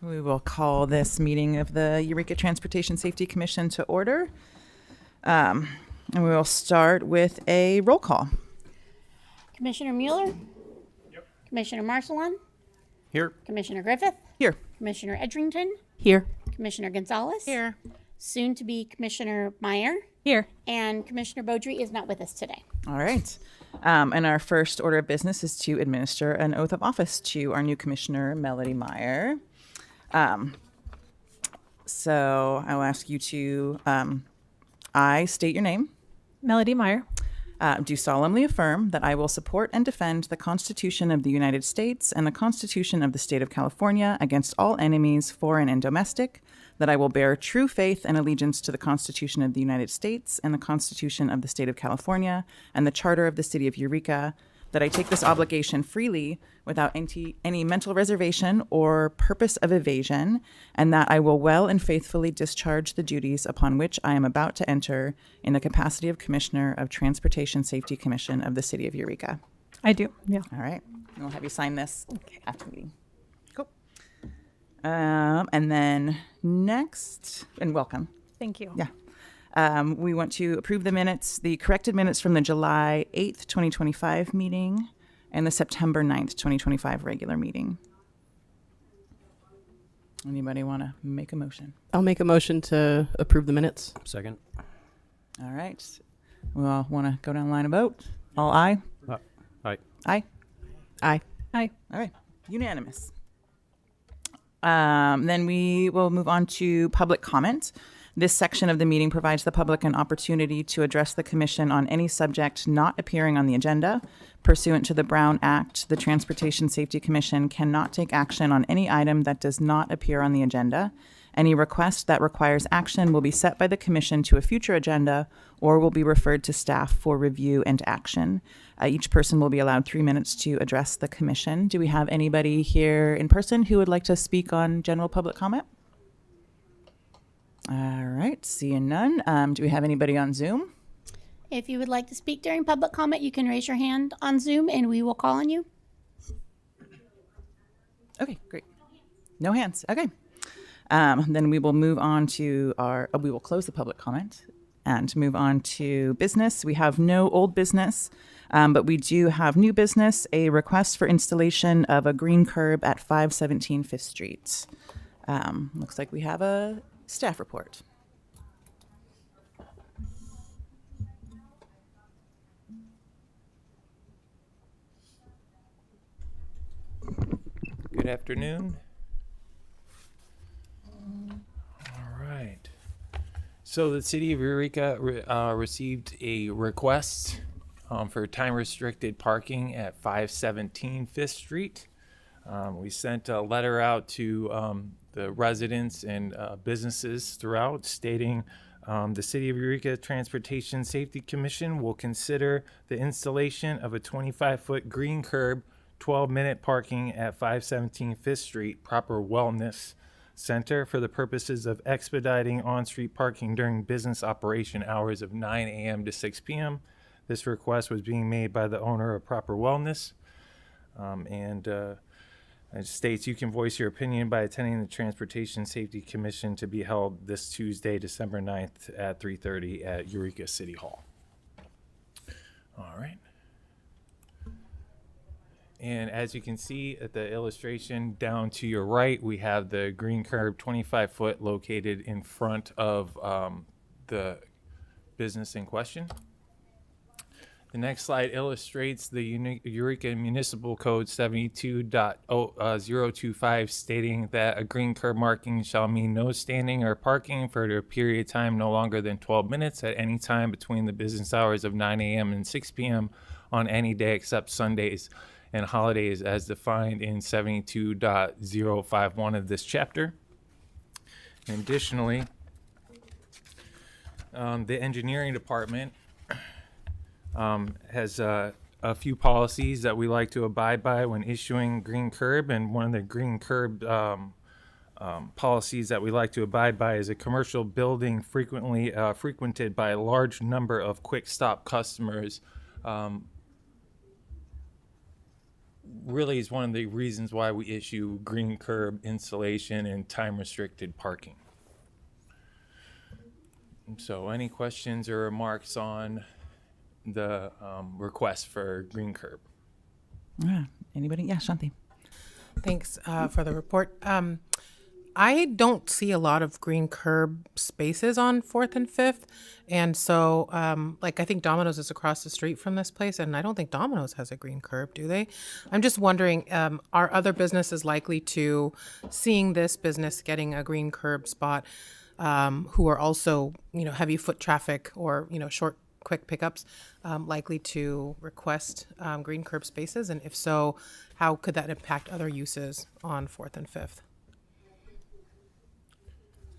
We will call this meeting of the Eureka Transportation Safety Commission to order. And we will start with a roll call. Commissioner Mueller? Yep. Commissioner Marcelon? Here. Commissioner Griffith? Here. Commissioner Edrington? Here. Commissioner Gonzalez? Here. Soon to be Commissioner Meyer? Here. And Commissioner Beaudry is not with us today. All right. And our first order of business is to administer an oath of office to our new commissioner, Melody Meyer. So I'll ask you to, I state your name. Melody Meyer. Do solemnly affirm that I will support and defend the Constitution of the United States and the Constitution of the State of California against all enemies, foreign and domestic, that I will bear true faith and allegiance to the Constitution of the United States and the Constitution of the State of California and the Charter of the City of Eureka, that I take this obligation freely without any mental reservation or purpose of evasion, and that I will well and faithfully discharge the duties upon which I am about to enter in the capacity of Commissioner of Transportation Safety Commission of the City of Eureka. I do. Yeah. All right. We'll have you sign this after the meeting. Cool. And then next, and welcome. Thank you. Yeah. We want to approve the minutes, the corrected minutes from the July 8th, 2025 meeting and the September 9th, 2025 regular meeting. Anybody want to make a motion? I'll make a motion to approve the minutes. Second. All right. We all want to go down the line of vote. All aye? Aye. Aye. Aye. Hi. All right. Unanimous. Then we will move on to public comment. This section of the meeting provides the public an opportunity to address the commission on any subject not appearing on the agenda. Pursuant to the Brown Act, the Transportation Safety Commission cannot take action on any item that does not appear on the agenda. Any request that requires action will be set by the commission to a future agenda or will be referred to staff for review and action. Each person will be allowed 3 minutes to address the commission. Do we have anybody here in person who would like to speak on general public comment? All right, seeing none. Do we have anybody on Zoom? If you would like to speak during public comment, you can raise your hand on Zoom and we will call on you. Okay, great. No hands. Okay. Then we will move on to we will close the public comment and move on to business. We have no old business, but we do have new business, a request for installation of a green curb at 517 5th Street. Looks like we have a staff report. Good afternoon. All right. So the City of Eureka received a request for time-restricted parking at 517 5th Street. We sent a letter out to the residents and businesses throughout stating the City of Eureka Transportation Safety Commission will consider the installation of a 25-foot green curb, 12-minute parking at 517 5th Street, proper wellness center for the purposes of expediting on-street parking during business operation hours of 9 a.m. to 6 p.m. This request was being made by the owner of Proper Wellness. It states you can voice your opinion by attending the Transportation Safety Commission to be held this Tuesday, December 9th at 3:30 at Eureka City Hall. All right. And as you can see at the illustration down to your right, we have the green curb 25-foot located in front of the business in question. The next slide illustrates the Eureka Municipal Code 72.025 stating that a green curb marking shall mean no standing or parking for a period of time no longer than 12 minutes at any time between the business hours of 9 a.m. and 6 p.m. on any day except Sundays and holidays as defined in 72.051 of this chapter. Additionally, the engineering department has a few policies that we like to abide by when issuing green curb, and one of the green curb policies that we like to abide by is a commercial building frequently frequented by a large number of quick stop customers really is one of the reasons why we issue green curb installation and time-restricted parking. So any questions or remarks on the request for green curb? Yeah. Anybody? Yeah, Shanthi. Thanks for the report. I don't see a lot of green curb spaces on 4th and 5th. And so, I think Domino's is across the street from this place, and I don't think Domino's has a green curb, do they? I'm just wondering, are other businesses likely to, seeing this business getting a green curb spot, who are also, heavy foot traffic or, short, quick pickups, likely to request green curb spaces? And if so, how could that impact other uses on 4th and 5th?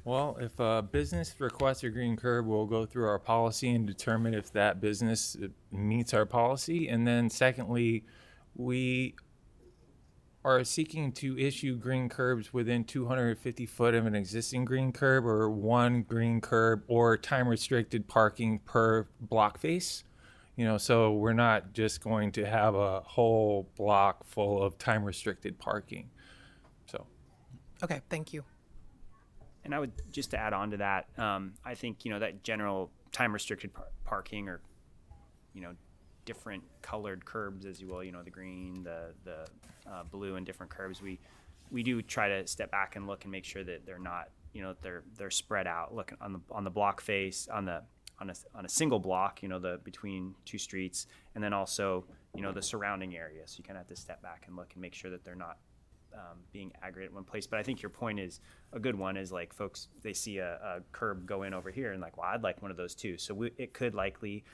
Well, if a business requests a green curb, we'll go through our policy and determine if that business meets our policy. And then secondly, we are seeking to issue green curbs within 250 foot of an existing green curb, or one green curb or time restricted parking per block face. So we're not just going to have a whole block full of time restricted parking. So. Okay, thank you. And I would just to add on to that, I think, that general time restricted parking, or, different colored curbs, as you will, the green, the blue, and different curbs. We do try to step back and look and make sure that they're not, they're spread out. Look on the block face, on a single block, the between two streets, and then also, the surrounding area. So you kind of have to step back and look and make sure that they're not being aggregate in one place. But I think your point is a good one, is like folks, they see a curb go in over here and like, well, I'd like one of those too. So it could likely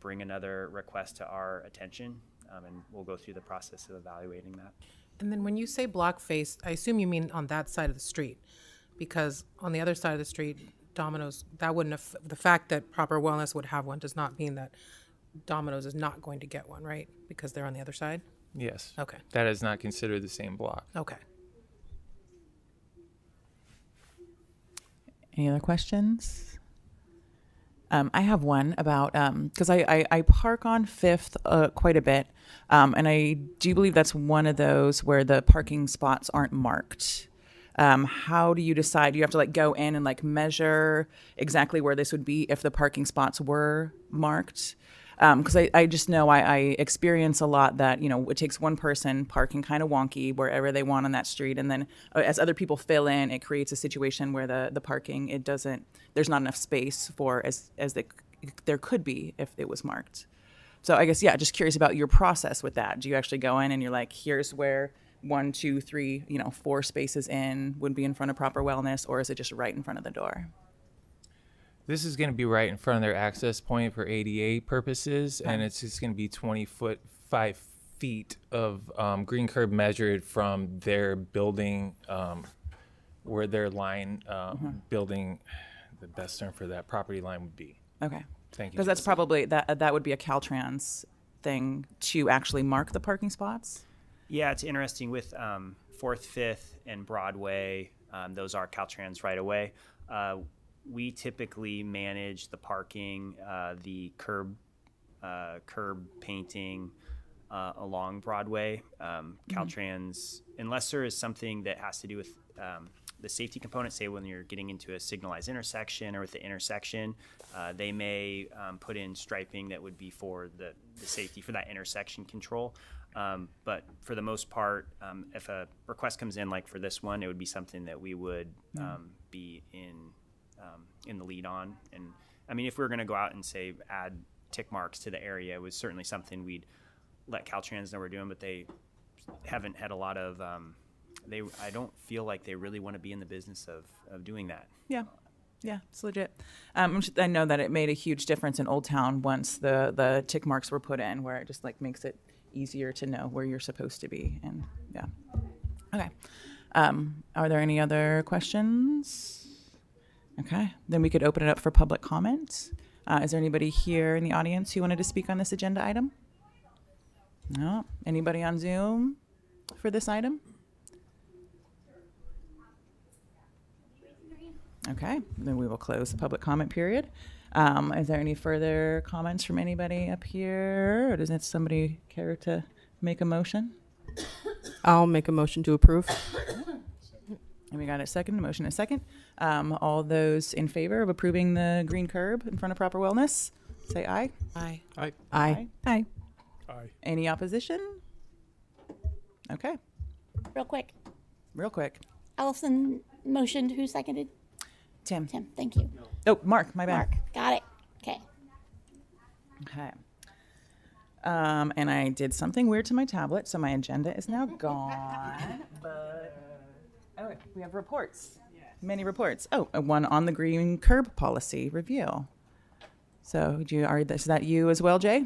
bring another request to our attention, and we'll go through the process of evaluating that. And then when you say block face, I assume you mean on that side of the street, because on the other side of the street, Domino's, that wouldn't have, the fact that Proper Wellness would have one does not mean that Domino's is not going to get one, right? Because they're on the other side? Yes. Okay. That is not considered the same block. Okay. Any other questions? I have one about, because I park on 5th quite a bit, and I do believe that's one of those where the parking spots aren't marked. How do you decide? Do you have to go in and measure exactly where this would be if the parking spots were marked? Because I just know I experience a lot that, it takes one person parking kind of wonky wherever they want on that street. And then as other people fill in, it creates a situation where the parking, there's not enough space for as there could be if it was marked. So I guess, yeah, just curious about your process with that. Do you actually go in and you're like, here's where 1, 2, 3, 4 spaces in would be in front of Proper Wellness, or is it just right in front of the door? This is going to be right in front of their access point for ADA purposes, and it's just going to be 5 feet of green curb measured from their building, where their line building, the best term for that, property line would be. Okay. Thank you. Because that's probably, that would be a Caltrans thing to actually mark the parking spots? Yeah, it's interesting with 4th, 5th, and Broadway. Those are Caltrans right away. We typically manage the parking, the curb painting along Broadway. Caltrans, unless there is something that has to do with the safety component, say when you're getting into a signalized intersection or with the intersection, they may put in striping that would be for the safety for that intersection control. But for the most part, if a request comes in like for this one, it would be something that we would be in the lead on. And I mean, if we were going to go out and say add tick marks to the area, it was certainly something we'd let Caltrans know we're doing, but they haven't had a lot of I don't feel like they really want to be in the business of doing that. Yeah, it's legit. I know that it made a huge difference in Old Town once the tick marks were put in, where it just makes it easier to know where you're supposed to be. And yeah. Okay. Are there any other questions? Okay, then we could open it up for public comment. Is there anybody here in the audience who wanted to speak on this agenda item? No? Anybody on Zoom for this item? Okay, then we will close the public comment period. Is there any further comments from anybody up here? Or does somebody care to make a motion? I'll make a motion to approve. And we got a second, motion and a second. All those in favor of approving the green curb in front of Proper Wellness, say aye. Aye. Aye. Aye. Any opposition? Okay, Real quick. real quick. Allison motioned. Who seconded? Tim. Tim. Thank you. Oh, Mark, my bad. Mark. Got it. Okay. Okay. And I did something weird to my tablet, so my agenda is now gone. But oh, we have reports. Many reports. Oh, one on the green curb policy review. So, is that you as well, Jay?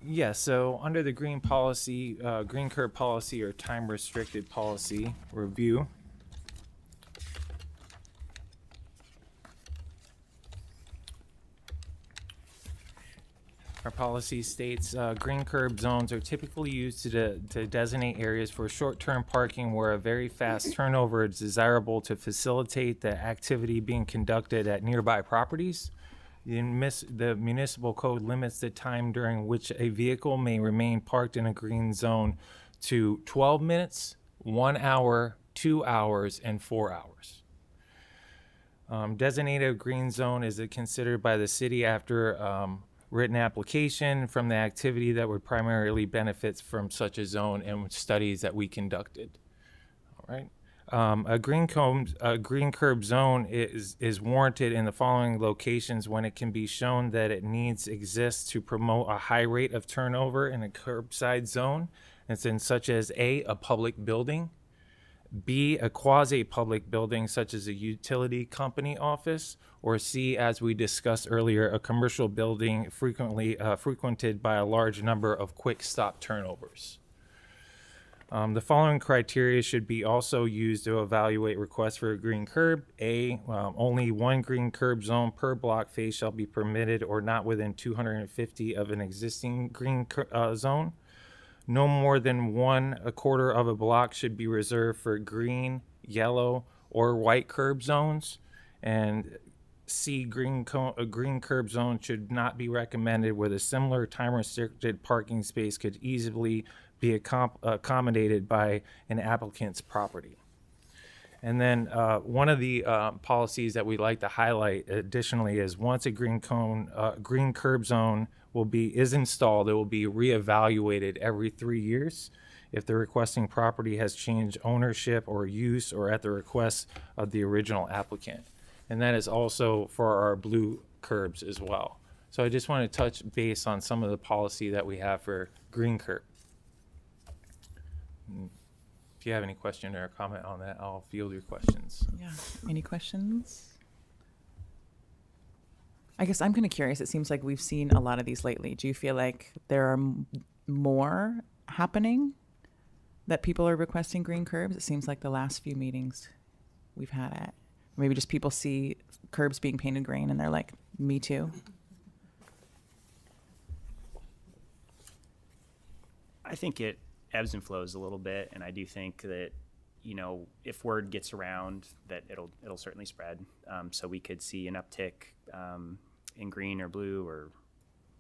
Yeah, so under the green policy, green curb policy or time restricted policy review. Our policy states green curb zones are typically used to designate areas for short-term parking where a very fast turnover is desirable to facilitate the activity being conducted at nearby properties. The municipal code limits the time during which a vehicle may remain parked in a green zone to 12 minutes, 1 hour, 2 hours, and 4 hours. Designated green zone is considered by the city after written application from the activity that would primarily benefit from such a zone and studies that we conducted. All right. A green curb zone is warranted in the following locations when it can be shown that it needs exists to promote a high rate of turnover in a curbside zone. It's in such as A, a public building, B, a quasi-public building such as a utility company office, or C, as we discussed earlier, a commercial building frequently frequented by a large number of quick stop turnovers. The following criteria should be also used to evaluate requests for a green curb. A, only one green curb zone per block face shall be permitted or not within 250 of an existing green zone. No more than 1/4 of a block should be reserved for green, yellow, or white curb zones. And C, a green curb zone should not be recommended where the similar time-restricted parking space could easily be accommodated by an applicant's property. And then one of the policies that we like to highlight additionally is once a green curb zone is installed, it will be reevaluated every 3 years if the requesting property has changed ownership or use or at the request of the original applicant. And that is also for our blue curbs as well. So I just want to touch base on some of the policy that we have for green curb. If you have any question or comment on that, I'll field your questions. Yeah. Any questions? I guess I'm kind of curious. It seems like we've seen a lot of these lately. Do you feel like there are more happening that people are requesting green curbs? It seems like the last few meetings we've had at, maybe just people see curbs being painted green and they're like, me too. I think it ebbs and flows a little bit, and I do think that, you know, if word gets around, that it'll certainly spread. So we could see an uptick in green or blue or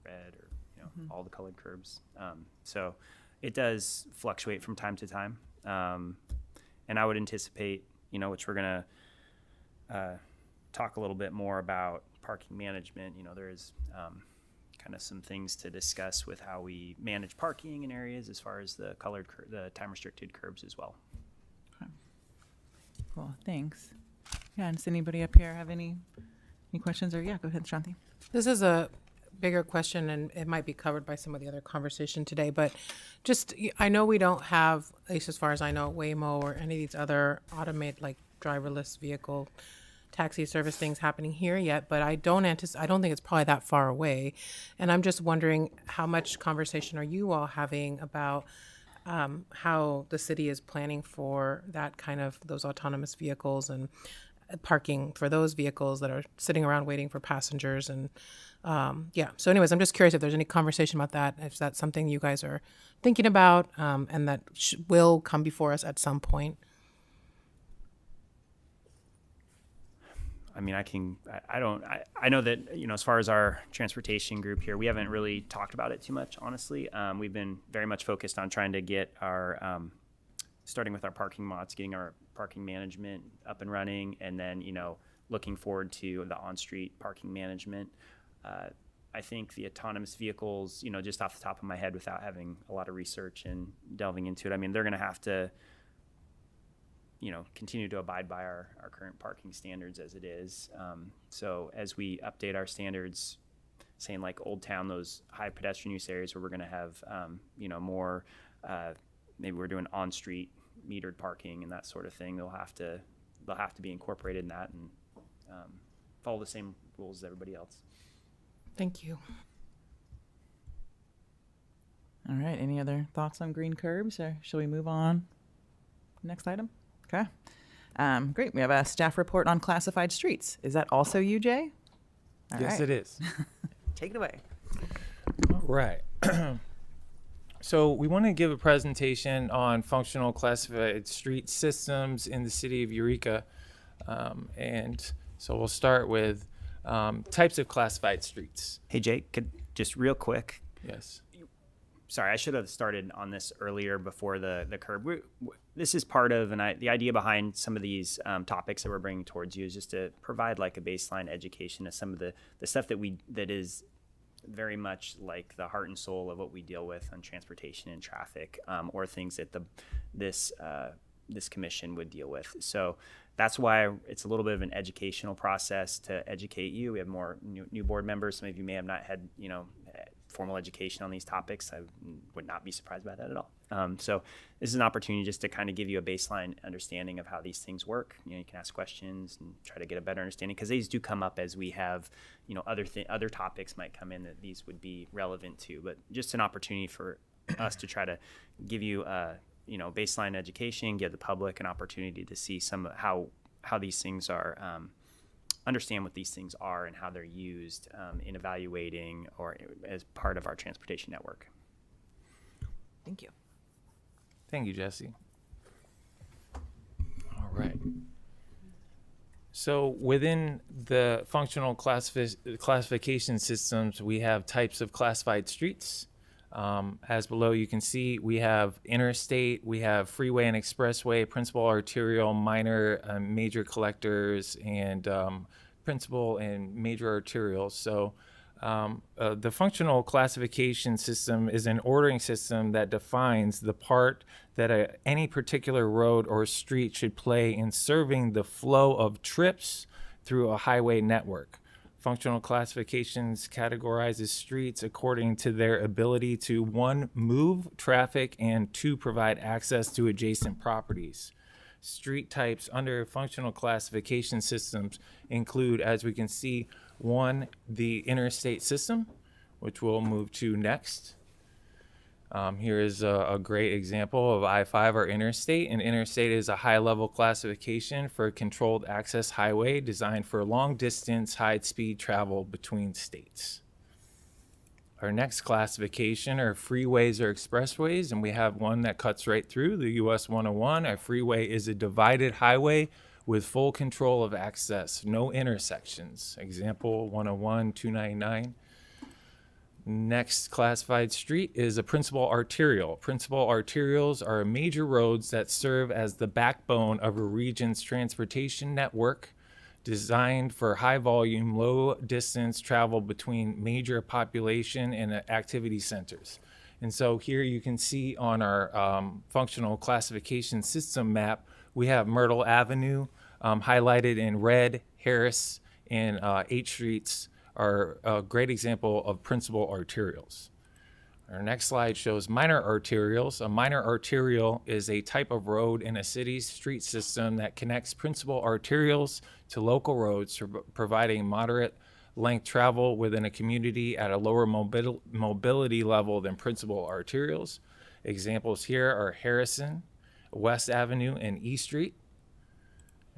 red or, you know, all the colored curbs. So it does fluctuate from time to time, and I would anticipate, you know, which we're gonna talk a little bit more about parking management. You know, there is kind of some things to discuss with how we manage parking in areas as far as the the time restricted curbs as well. Okay. Cool, thanks. Yeah, does anybody up here have any questions? Or yeah, go ahead, Shanthi. This is a bigger question, and it might be covered by some of the other conversation today, but just, I know we don't have, at least as far as I know, Waymo or any of these other like driverless vehicle taxi service things happening here yet, but I don't think it's probably that far away. And I'm just wondering, how much conversation are you all having about how the city is planning for that kind of, those autonomous vehicles and parking for those vehicles that are sitting around waiting for passengers? And yeah, so anyways, I'm just curious if there's any conversation about that, if that's something you guys are thinking about, and that will come before us at some point. I know that, as far as our transportation group here, we haven't really talked about it too much, honestly. We've been very much focused on trying to get our, starting with our parking lots, getting our parking management up and running, and then, looking forward to the on-street parking management. I think the autonomous vehicles, just off the top of my head without having a lot of research and delving into it, they're going to have to, continue to abide by our current parking standards as it is. So as we update our standards, saying like Old Town, those high pedestrian use areas where we're going to have, more, maybe we're doing on-street metered parking and that sort of thing, they'll have to be incorporated in that and follow the same rules as everybody else. Thank you. All right. Any other thoughts on green curbs, or shall we move on? Next item. Okay. Great. We have a staff report on classified streets. Is that also you, Jay? All Yes, right. it is. Take it away. All right. So we want to give a presentation on functional classified street systems in the city of Eureka. And so we'll start with types of classified streets. Hey, Jake, just real quick. Yes. Sorry, I should have started on this earlier before the curb. This is part of, the idea behind some of these topics that we're bringing towards you is just to provide like a baseline education of some of the stuff that is very much like the heart and soul of what we deal with on transportation and traffic, or things that this commission would deal with. So that's why it's a little bit of an educational process to educate you. We have more new board members. Some of you may have not had, formal education on these topics. I would not be surprised by that at all. So this is an opportunity just to kind of give you a baseline understanding of how these things work. You can ask questions and try to get a better understanding, because these do come up as we have, other topics might come in that these would be relevant to. But just an opportunity for us to try to give you baseline education, give the public an opportunity to see some of how these things are, understand what these things are and how they're used in evaluating or as part of our transportation network. Thank you. Thank you, Jesse. All right. So within the functional classification systems, we have types of classified streets. As below you can see, we have interstate, we have freeway and expressway, principal arterial, minor, major collectors, and principal and major arterials. So the functional classification system is an ordering system that defines the part that any particular road or street should play in serving the flow of trips through a highway network. Functional classifications categorizes streets according to their ability to, 1, move traffic, and 2, provide access to adjacent properties. Street types under functional classification systems include, as we can see, 1, the interstate system, which we'll move to next. Here is a great example of I-5 or interstate. An interstate is a high-level classification for a controlled access highway designed for long-distance, high-speed travel between states. Our next classification are freeways or expressways, and we have one that cuts right through the US 101. A freeway is a divided highway with full control of access, no intersections. Example 101, 299. Next classified street is a principal arterial. Principal arterials are major roads that serve as the backbone of a region's transportation network, designed for high volume, low distance travel between major population and activity centers. And so here you can see on our functional classification system map, we have Myrtle Avenue highlighted in red, Harris, and H Streets are a great example of principal arterials. Our next slide shows minor arterials. A minor arterial is a type of road in a city's street system that connects principal arterials to local roads, providing moderate length travel within a community at a lower mobility level than principal arterials. Examples here are Harrison, West Avenue, and E Street.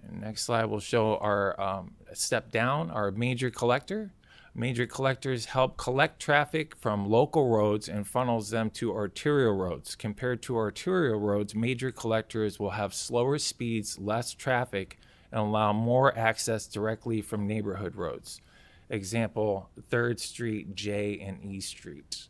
And next slide will show our step down, our major collector. Major collectors help collect traffic from local roads and funnels them to arterial roads. Compared to arterial roads, major collectors will have slower speeds, less traffic, and allow more access directly from neighborhood roads. Example, 3rd Street, J and E Street.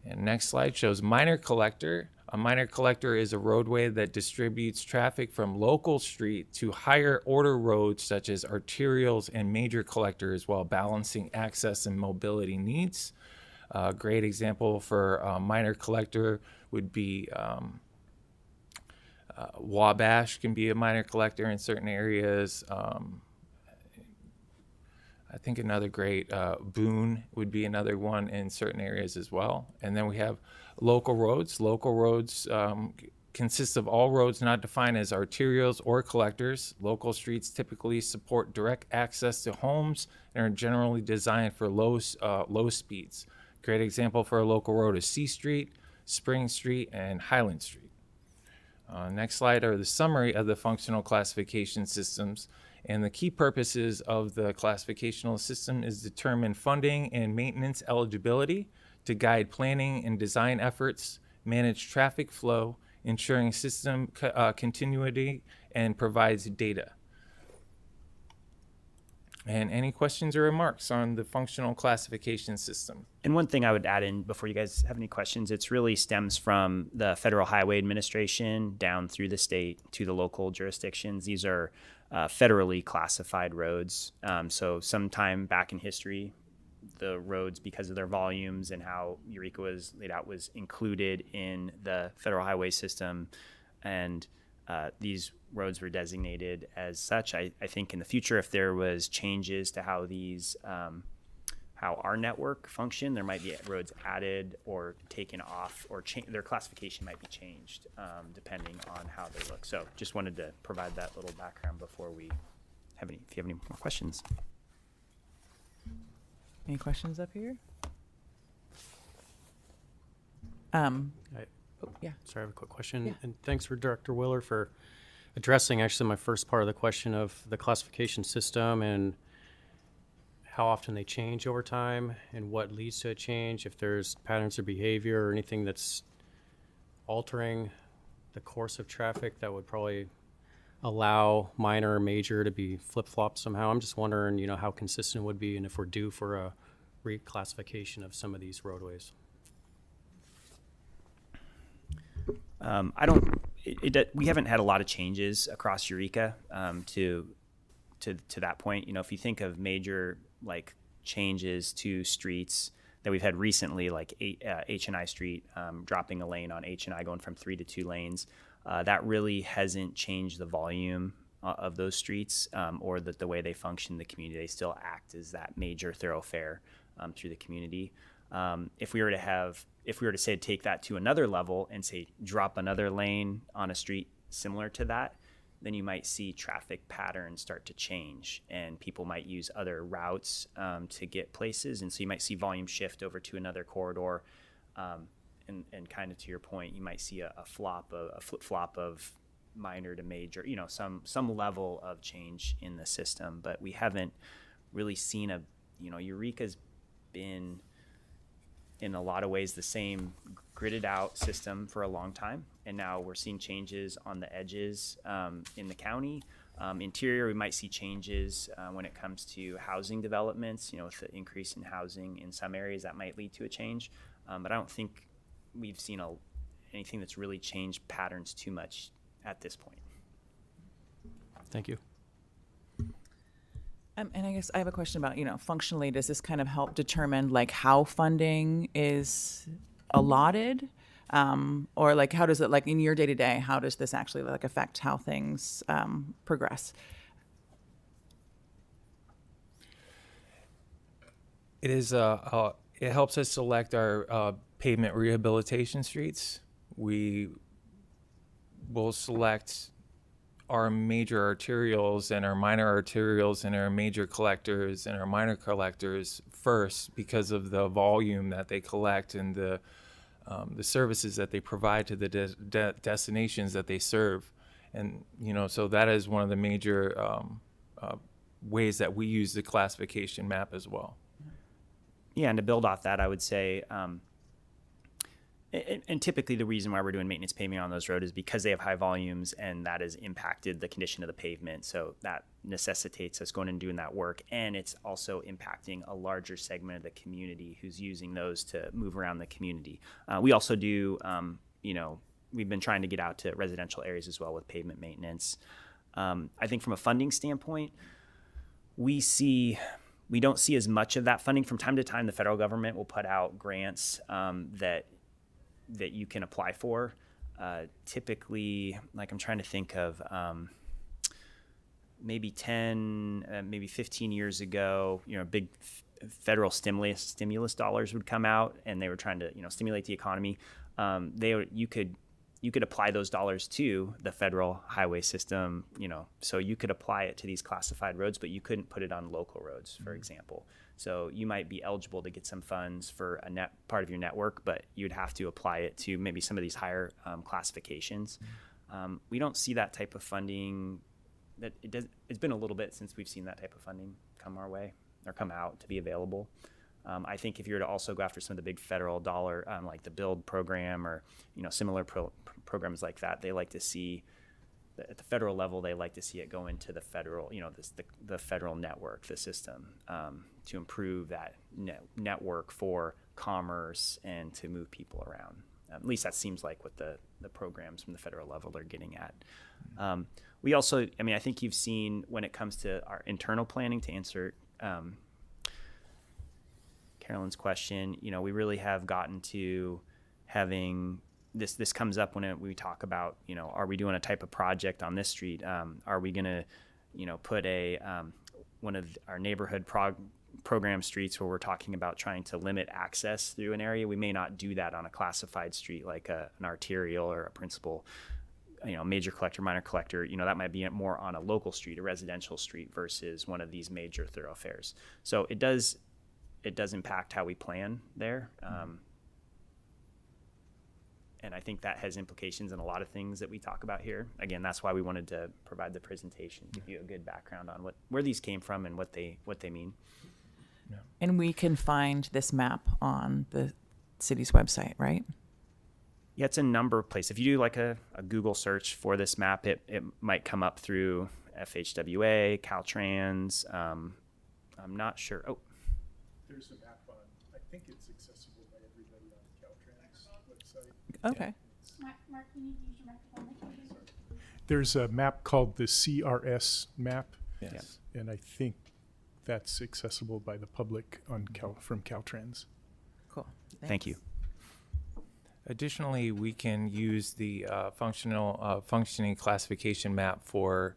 And next slide shows minor collector. A minor collector is a roadway that distributes traffic from local street to higher order roads such as arterials and major collectors while balancing access and mobility needs. A great example for a minor collector would be Wabash can be a minor collector in certain areas. I think another great, Boone would be another one in certain areas as well. And then we have local roads. Local roads consist of all roads not defined as arterials or collectors. Local streets typically support direct access to homes and are generally designed for low speeds. Great example for a local road is C Street, Spring Street, and Highland Street. Next slide are the summary of the functional classification systems. And the key purposes of the classificational system is determine funding and maintenance eligibility, to guide planning and design efforts, manage traffic flow, ensuring system continuity, and provides data. And any questions or remarks on the functional classification system? And one thing I would add in before you guys have any questions, it's really stems from the Federal Highway Administration down through the state to the local jurisdictions. These are federally classified roads. So sometime back in history, the roads, because of their volumes and how Eureka was laid out, was included in the federal highway system. And these roads were designated as such. I think in the future, if there was changes to how these, how our network function, there might be roads added or taken off, or their classification might be changed depending on how they look. So just wanted to provide that little background before we have any, if you have any more questions. Any questions up here? Yeah. Sorry, I have a quick question. Yeah. And thanks for Director Willer for addressing actually my first part of the question of the classification system and how often they change over time and what leads to a change, if there's patterns of behavior or anything that's altering the course of traffic that would probably allow minor or major to be flip-flopped somehow. I'm just wondering, you know, how consistent it would be and if we're due for a reclassification of some of these roadways. We haven't had a lot of changes across Eureka to that point. You know, if you think of major like changes to streets that we've had recently, like H&I Street, dropping a lane on H&I, going from 3 to 2 lanes, that really hasn't changed the volume of those streets or the way they function in the community. They still act as that major thoroughfare through the community. If we were to say take that to another level and say drop another lane on a street similar to that, then you might see traffic patterns start to change and people might use other routes to get places. And so you might see volume shift over to another corridor. And kind of to your point, you might see a flip-flop of minor to major, you know, some level of change in the system. But we haven't really seen Eureka's been in a lot of ways the same gridded out system for a long time. And now we're seeing changes on the edges in the county. Interior, we might see changes when it comes to housing developments, you know, with the increase in housing in some areas that might lead to a change. But I don't think we've seen anything that's really changed patterns too much at this point. Thank you. And I guess I have a question about, you know, functionally, does this kind of help determine like how funding is allotted? Or like how does it, like in your day-to-day, how does this actually like affect how things progress? It is it helps us select our pavement rehabilitation streets. We will select our major arterials and our minor arterials and our major collectors and our minor collectors first because of the volume that they collect and the services that they provide to the destinations that they serve. And, you know, so that is one of the major ways that we use the classification map as well. Yeah, and to build off that, I would say, And typically the reason why we're doing maintenance paving on those roads is because they have high volumes and that has impacted the condition of the pavement. So that necessitates us going and doing that work. And it's also impacting a larger segment of the community who's using those to move around the community. We also do, we've been trying to get out to residential areas as well with pavement maintenance. I think from a funding standpoint, we don't see as much of that funding. From time to time, the federal government will put out grants that you can apply for. Typically, like I'm trying to think of, maybe 15 years ago, big federal stimulus dollars would come out, and they were trying to, stimulate the economy. You could apply those dollars to the federal highway system, so you could apply it to these classified roads, but you couldn't put it on local roads, for example. So you might be eligible to get some funds for a part of your network, but you'd have to apply it to maybe some of these higher classifications. We don't see that type of funding. It's been a little bit since we've seen that type of funding come our way or come out to be available. I think if you were to also go after some of the big federal dollar, like the BUILD program or similar programs like that, they like to see at the federal level. They like to see it go into the federal, the federal network, the system, to improve that network for commerce and to move people around. At least that seems like what the programs from the federal level are getting at. We also, I think you've seen when it comes to our internal planning, to answer Carolyn's question, we really have gotten to having this comes up when we talk about, are we doing a type of project on this street? Are we going to, put one of our neighborhood program streets where we're talking about trying to limit access through an area? We may not do that on a classified street like an arterial or a principal, major collector, minor collector. That might be more on a local street, a residential street, versus one of these major thoroughfares. So it does impact how we plan there. And I think that has implications in a lot of things that we talk about here. Again, that's why we wanted to provide the presentation, give you a good background on where these came from and what they mean. Yeah. And we can find this map on the city's website, right? Yeah, it's a number of places. If you do like a Google search for this map, it might come up through FHWA, Caltrans. I'm not sure. Oh, there's a map on, I think it's accessible by everybody on the Caltrans website. Okay. Mark, you need to use your microphone. There's a map called the CRS map, Yes. and I think that's accessible by the public on from Caltrans. Cool. thank you. Additionally, we can use the functioning classification map for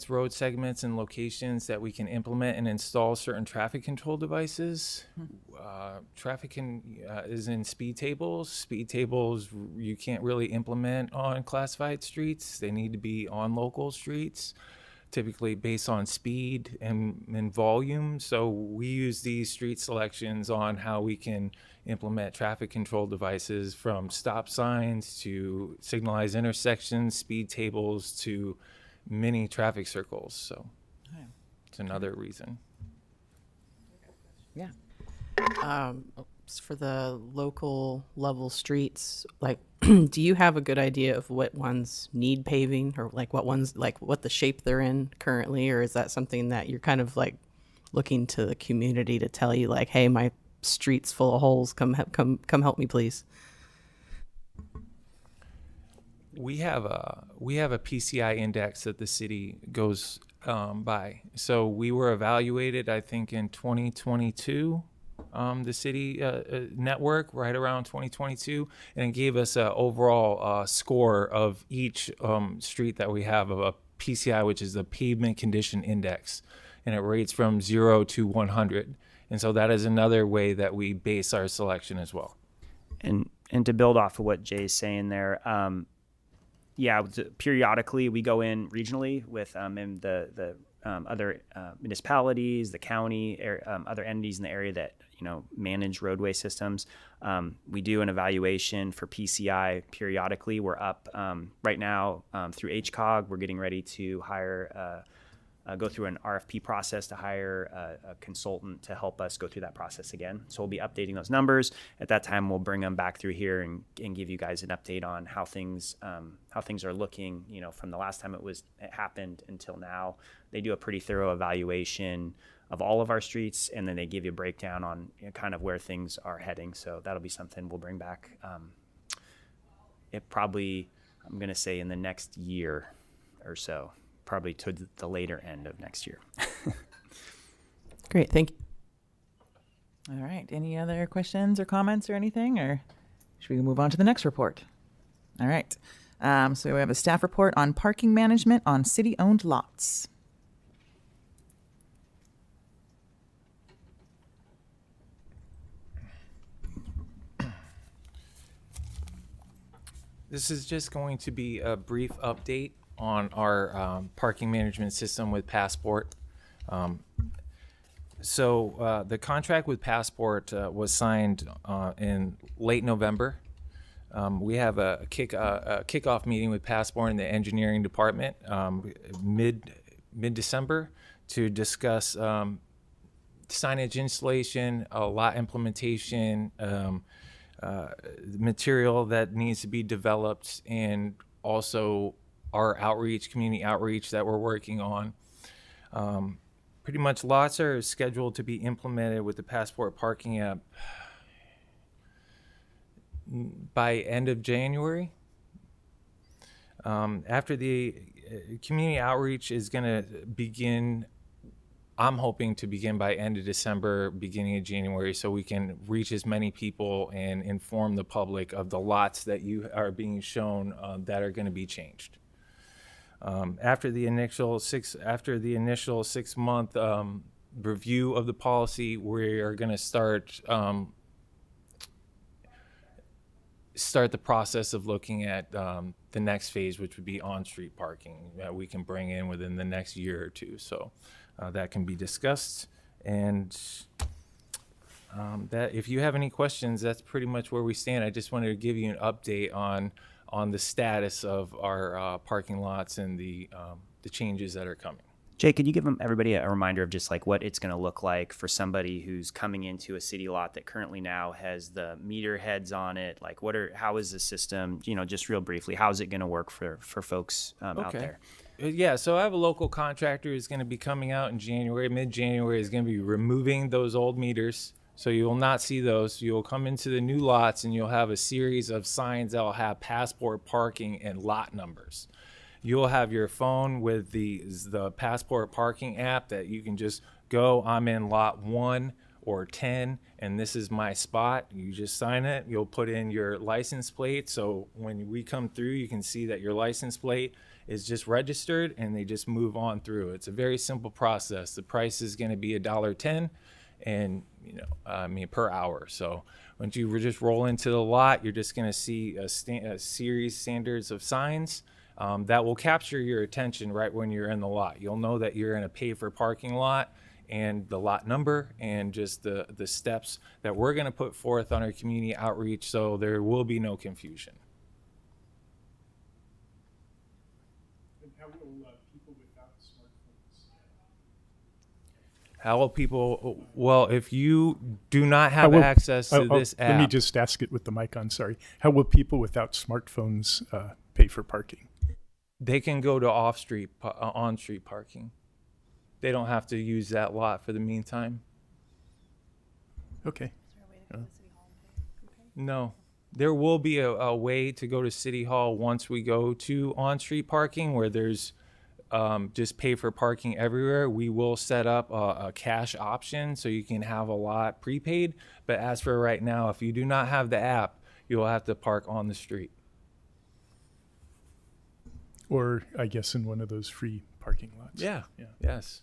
road segments, and locations that we can implement and install certain traffic control devices. Traffic is in speed tables. Speed tables you can't really implement on classified streets. They need to be on local streets, typically based on speed and volume. So we use these street selections on how we can implement traffic control devices, from stop signs to signalized intersections, speed tables to mini traffic circles. So it's another reason. Yeah. For the local level streets, like, do you have a good idea of what ones need paving, or like what ones, like what the shape they're in currently? Or is that something that you're kind of like looking to the community to tell you, like, hey, my street's full of holes, come help me, please? We have a PCI index that the city goes by. So we were evaluated, I think, in 2022, the city network, right around 2022, and it gave us an overall score of each street that we have of a PCI, which is the Pavement Condition Index, and it rates from 0 to 100. And so that is another way that we base our selection as well. And to build off of what Jay's saying there, periodically we go in regionally with in the other municipalities, the county, other entities in the area that manage roadway systems. We do an evaluation for PCI periodically. We're up right now through HCOG. We're getting ready to hire go through an RFP process to hire a consultant to help us go through that process again. So we'll be updating those numbers. At that time, we'll bring them back through here and give you guys an update on how things are looking, you know, from the last time it happened until now. They do a pretty thorough evaluation of all of our streets, and then they give you a breakdown on, you know, kind of where things are heading. So that'll be something we'll bring back. It probably, I'm going to say in the next year or so, probably to the later end of next year. Great, thank you. All right. Any other questions or comments or anything, or should we move on to the next report? All right. So we have a staff report on parking management on city-owned lots. This is just going to be a brief update on our parking management system with Passport. So the contract with Passport was signed in late November. We have a kickoff meeting with Passport in the engineering department mid-December to discuss signage installation, lot implementation, material that needs to be developed, and also our community outreach that we're working on. Pretty much lots are scheduled to be implemented with the Passport parking app by end of January. After the community outreach is going to begin, I'm hoping to begin by end of December, beginning of January, so we can reach as many people and inform the public of the lots that you are being shown that are going to be changed. After the initial 6-month review of the policy, we are going to start the process of looking at the next phase, which would be on-street parking that we can bring in within the next year or two. So that can be discussed, and that if you have any questions, that's pretty much where we stand. I just wanted to give you an update on the status of our parking lots and the changes that are coming. Jay, could you give everybody a reminder of just like what it's going to look like for somebody who's coming into a city lot that currently now has the meter heads on it? Like how is the system, you know, just real briefly, how is it going to work for folks out there? Yeah, so I have a local contractor who's going to be coming out in January, mid-January, is going to be removing those old meters. So you will not see those. You'll come into the new lots and you'll have a series of signs that will have Passport parking and lot numbers. You'll have your phone with the Passport parking app that you can just go, I'm in lot 1 or 10, and this is my spot. You just sign it. You'll put in your license plate. So when we come through, you can see that your license plate is just registered, and they just move on through. It's a very simple process. The price is going to be $1.10, and per hour. So once you just roll into the lot, you're just going to see a series standards of signs that will capture your attention right when you're in the lot. You'll know that you're in a pay for parking lot, and the lot number and just the steps that we're going to put forth on our community outreach, so there will be no confusion. And how will people without smartphones? How will people, well, if you do not have access to this app. Let me just ask it with the mic on, sorry. How will people without smartphones pay for parking? They can go to on-street parking. They don't have to use that lot for the meantime. Okay. No. There will be a way to go to City Hall once we go to on-street parking, where there's just pay for parking everywhere. We will set up a cash option so you can have a lot prepaid. But as for right now, if you do not have the app, you'll have to park on the street. Or I guess in one of those free parking lots. Yeah. Yes.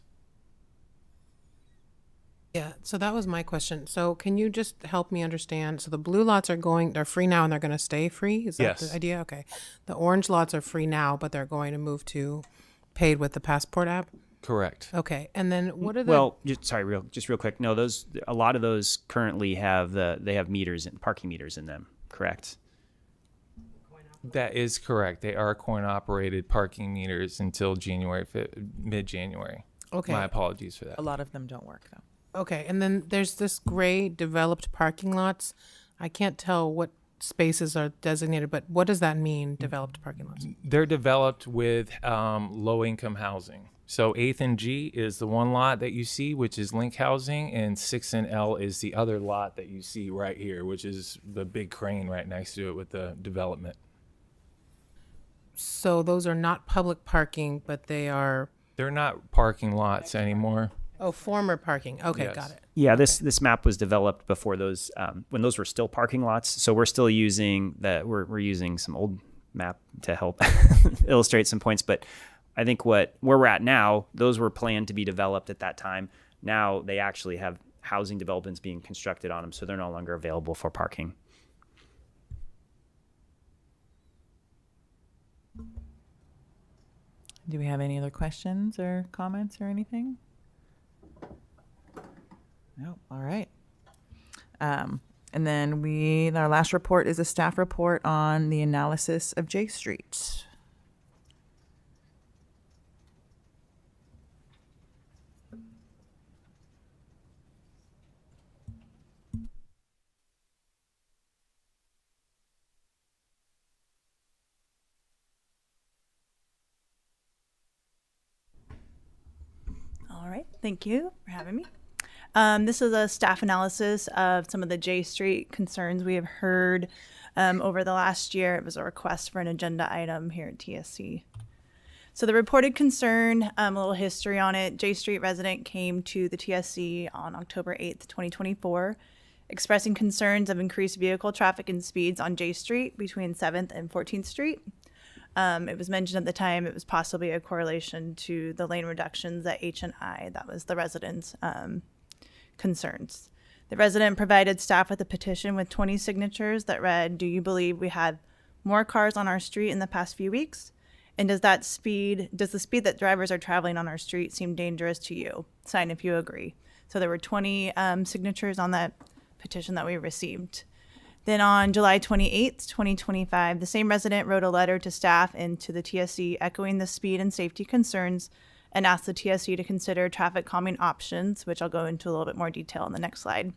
Yeah, so that was my question. So can you just help me understand? So the blue lots they're free now and they're going to stay free? Is that Yes. the idea? Okay. The orange lots are free now, but they're going to move to paid with the Passport app? Correct. Okay. And then what are the... Well, just real quick. No, a lot of those currently have meters and parking meters in them, correct? That is correct. They are coin-operated parking meters until mid-January. Okay. My apologies for that. A lot of them don't work though. Okay, and then there's this gray developed parking lots. I can't tell what spaces are designated, but what does that mean, developed parking lots? They're developed with low-income housing. So 8th and G is the one lot that you see, which is Linc housing, and 6th and L is the other lot that you see right here, which is the big crane right next to it with the development. So those are not public parking, but they're not parking lots anymore. former parking. Okay, Yes. got it. Yeah, this map was developed before those when those were still parking lots. So we're still using we're using some old map to help illustrate some points. But I think where we're at now, those were planned to be developed at that time. Now they actually have housing developments being constructed on them, so they're no longer available for parking. Do we have any other questions or comments or anything? No. All right. And then our last report is a staff report on the analysis of J Street. All right, thank you for having me. This is a staff analysis of some of the J Street concerns we have heard over the last year. It was a request for an agenda item here at TSC. So the reported concern, a little history on it. J Street resident came to the TSC on October 8th, 2024, expressing concerns of increased vehicle traffic and speeds on J Street between 7th and 14th Street. It was mentioned at the time it was possibly a correlation to the lane reductions at H&I. That was the residents' concerns. The resident provided staff with a petition with 20 signatures that read, "Do you believe we had more cars on our street in the past few weeks? And does the speed that drivers are traveling on our street seem dangerous to you? Sign if you agree." So there were 20 signatures on that petition that we received. Then on July 28th, 2025, the same resident wrote a letter to staff and to the TSC echoing the speed and safety concerns and asked the TSC to consider traffic calming options, which I'll go into a little bit more detail in the next slide.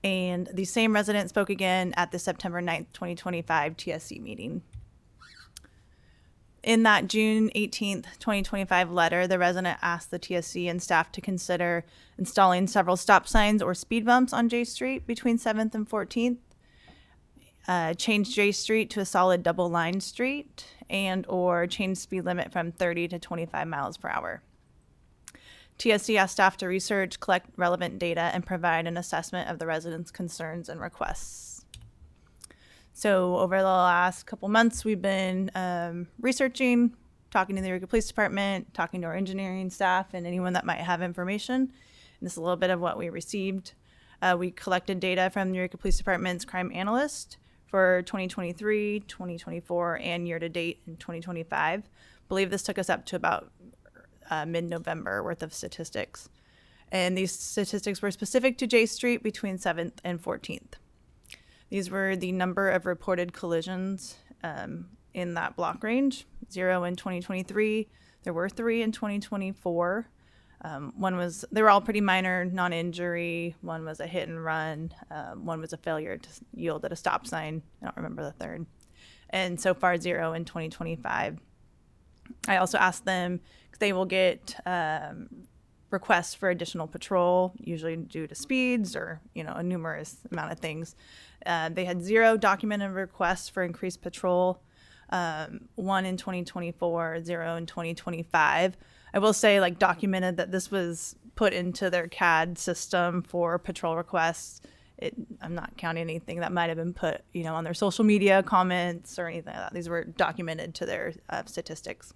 And the same resident spoke again at the September 9th, 2025 TSC meeting. In that June 18th, 2025 letter, the resident asked the TSC and staff to consider installing several stop signs or speed bumps on J Street between 7th and 14th, change J Street to a solid double line street, and or change speed limit from 30 to 25 miles per hour. TSC asked staff to research, collect relevant data, and provide an assessment of the residents' concerns and requests. So over the last couple months, we've been researching, talking to the Eureka Police Department, talking to our engineering staff, and anyone that might have information. And this is a little bit of what we received. We collected data from the Eureka Police Department's crime analyst for 2023, 2024, and year-to-date in 2025. I believe this took us up to about mid-November worth of statistics. And these statistics were specific to J Street between 7th and 14th. These were the number of reported collisions in that block range. 0 in 2023. There were 3 in 2024. They were all pretty minor, non-injury. One was a hit and run. One was a failure to yield at a stop sign. I don't remember the third. And so far, 0 in 2025. I also asked them, because they will get requests for additional patrol, usually due to speeds or, a numerous amount of things. They had 0 documented requests for increased patrol, 1 in 2024, 0 in 2025. I will say, documented that this was put into their CAD system for patrol requests. I'm not counting anything that might have been put, on their social media comments or anything like that. These were documented to their statistics.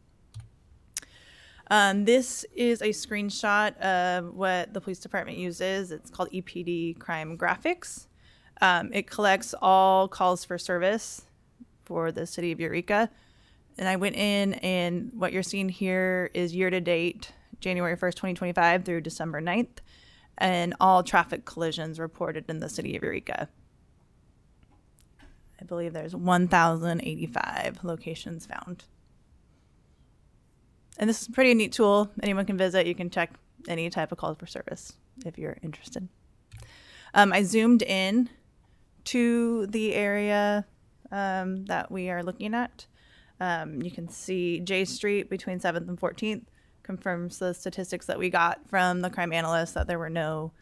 This is a screenshot of what the police department uses. It's called EPD Crime Graphics. It collects all calls for service for the city of Eureka. And I went in, and what you're seeing here is year-to-date, January 1st, 2025 through December 9th, and all traffic collisions reported in the city of Eureka. I believe there's 1,085 locations found. And this is a pretty neat tool. Anyone can visit. You can check any type of call for service if you're interested. I zoomed in to the area that we are looking at. You can see J Street between 7th and 14th confirms the statistics that we got from the crime analyst that there were no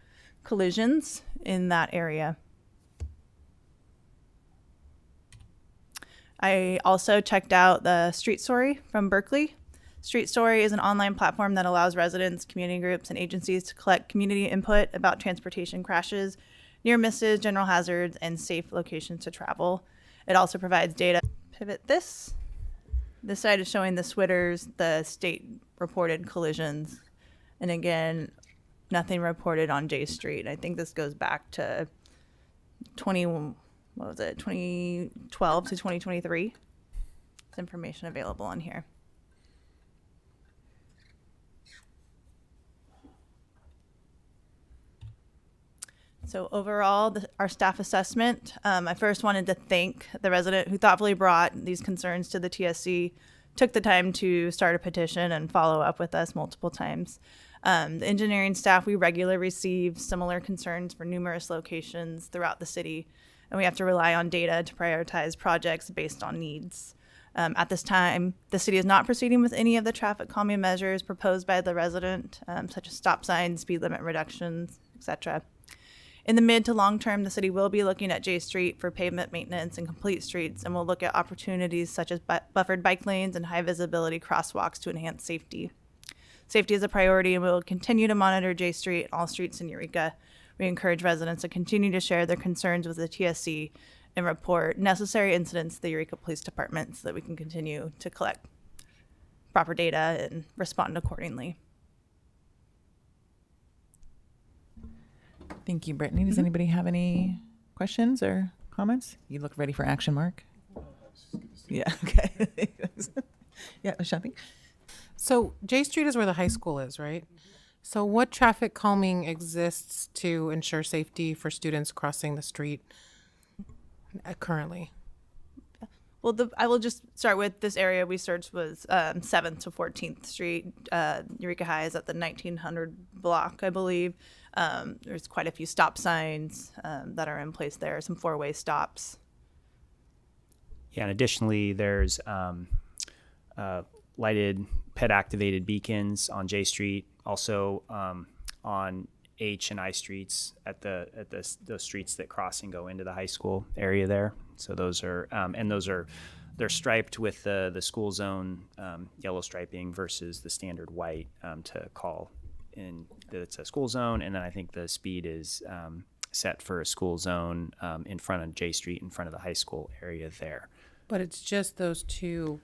collisions in that area. I also checked out the Street Story from Berkeley. Street Story is an online platform that allows residents, community groups, and agencies to collect community input about transportation crashes, near misses, general hazards, and safe locations to travel. It also provides data. Pivot this. This side is showing the SWITRs, the state reported collisions. And again, nothing reported on J Street. I think this goes back to 2012 to 2023. There's information available on here. So overall, our staff assessment, I first wanted to thank the resident who thoughtfully brought these concerns to the TSC, took the time to start a petition and follow up with us multiple times. The engineering staff, we regularly receive similar concerns for numerous locations throughout the city, and we have to rely on data to prioritize projects based on needs. At this time, the city is not proceeding with any of the traffic calming measures proposed by the resident, such as stop signs, speed limit reductions, etc. In the mid to long term, the city will be looking at J Street for pavement maintenance and complete streets, and will look at opportunities such as buffered bike lanes and high visibility crosswalks to enhance safety. Safety is a priority, and we will continue to monitor J Street and all streets in Eureka. We encourage residents to continue to share their concerns with the TSC and report necessary incidents to the Eureka Police Department so that we can continue to collect proper data and respond accordingly. Thank you, Brittany. Does anybody have any questions or comments? You look ready for action, Mark. Yeah, okay. Yeah, Shanthi. So J Street is where the high school is, right? So what traffic calming exists to ensure safety for students crossing the street currently? Well, I will just start with this area we searched was 7th to 14th Street. Eureka High is at the 1900 block, I believe. There's quite a few stop signs that are in place there, some four-way stops. Yeah, and additionally, there's lighted ped-activated beacons on J Street, also on H and I streets at those streets that cross and go into the high school area there. So those are they're striped with the school zone yellow striping versus the standard white to call in that it's a school zone. And then I think the speed is set for a school zone in front of J Street, in front of the high school area there. But it's just those the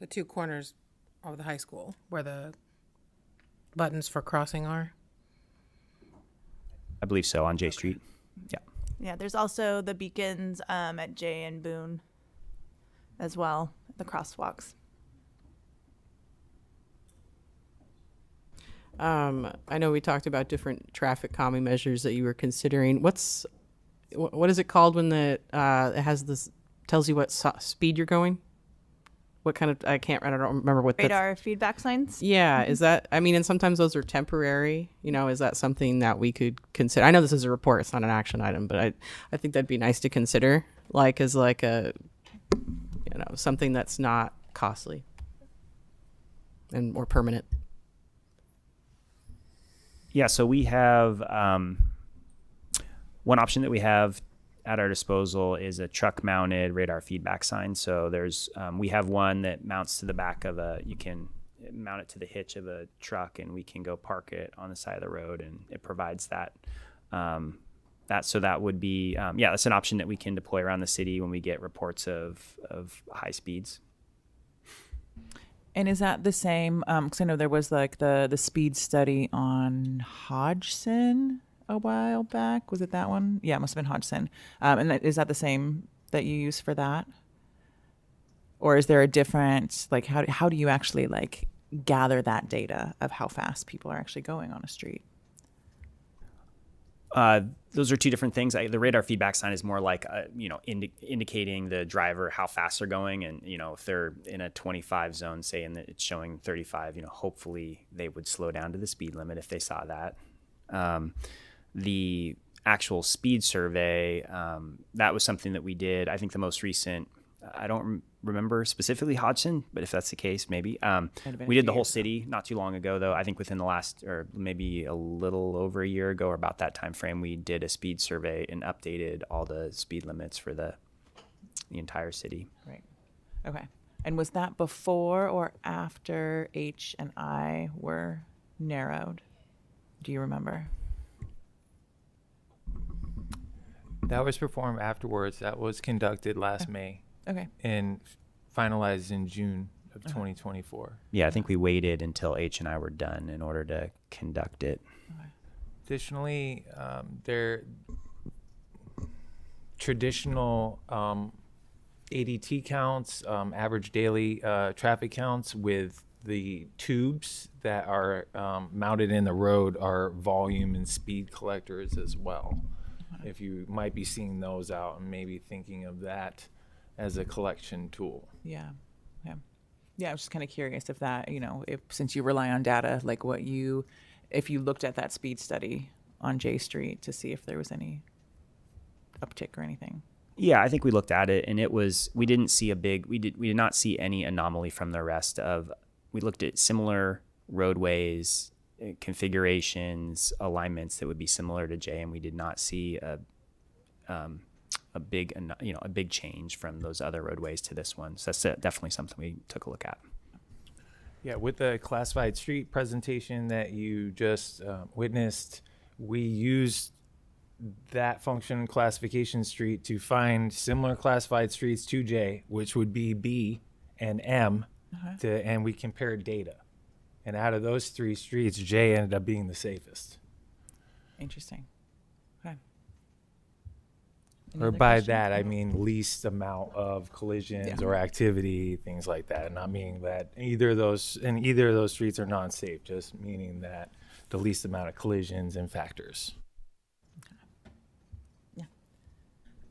two corners of the high school where the buttons for crossing are? I believe so, on J Street. Yeah. Yeah, there's also the beacons at J and Boone as well, the crosswalks. I know we talked about different traffic calming measures that you were considering. What is it called when it has this, tells you what speed you're going? What kind of, I don't remember what Radar feedback signs? Yeah, is that, I mean, and sometimes those are temporary, is that something that we could consider? I know this is a report, it's not an action item, but I think that'd be nice to consider, as a, something that's not costly and more permanent. Yeah, so we have one option that we have at our disposal is a truck-mounted radar feedback sign. So there's we have one that mounts to the back of you can mount it to the hitch of a truck, and we can go park it on the side of the road, and it provides that. So that would be that's an option that we can deploy around the city when we get reports of high speeds. And is that the same? Because I know there was the speed study on Hodgson a while back. Was it that one? Yeah, it must have been Hodgson. And is that the same that you use for that? Or is there a different, how do you actually gather that data of how fast people are actually going on a street? Those are two different things. The radar feedback sign is more like, indicating the driver how fast they're going. And, if they're in a 25 zone, say, and it's showing 35, hopefully they would slow down to the speed limit if they saw that. The actual speed survey, that was something that we did. I think the most recent, I don't remember specifically Hodgson, but if that's the case, maybe. We did the whole city not too long ago, though. I think within the last, or maybe a little over a year ago, or about that time frame, we did a speed survey and updated all the speed limits for the entire city. Right. Okay. And was that before or after H and I were narrowed? Do you remember? That was performed afterwards. That was conducted last May. Okay. And finalized in June of 2024. Yeah, I think we waited until H and I were done in order to conduct it. Additionally, their traditional ADT counts, average daily traffic counts with the tubes that are mounted in the road are volume and speed collectors as well. If you might be seeing those out and maybe thinking of that as a collection tool. Yeah. I was just kind of curious if that, if since you rely on data, like if you looked at that speed study on J Street to see if there was any uptick or anything. Yeah, I think we looked at it, and we did not see any anomaly from the rest of. We looked at similar roadways, configurations, alignments that would be similar to J, and we did not see a big change from those other roadways to this one. So that's definitely something we took a look at. Yeah, with the classified street presentation that you just witnessed, we used that function classification street to find similar classified streets to J, which would be B and M, and we compared data. And out of those three streets, J ended up being the safest. Interesting. Okay. Or by that, I mean least amount of collisions or activity, things like that. Not meaning that either of those streets are non-safe, just meaning that the least amount of collisions and factors.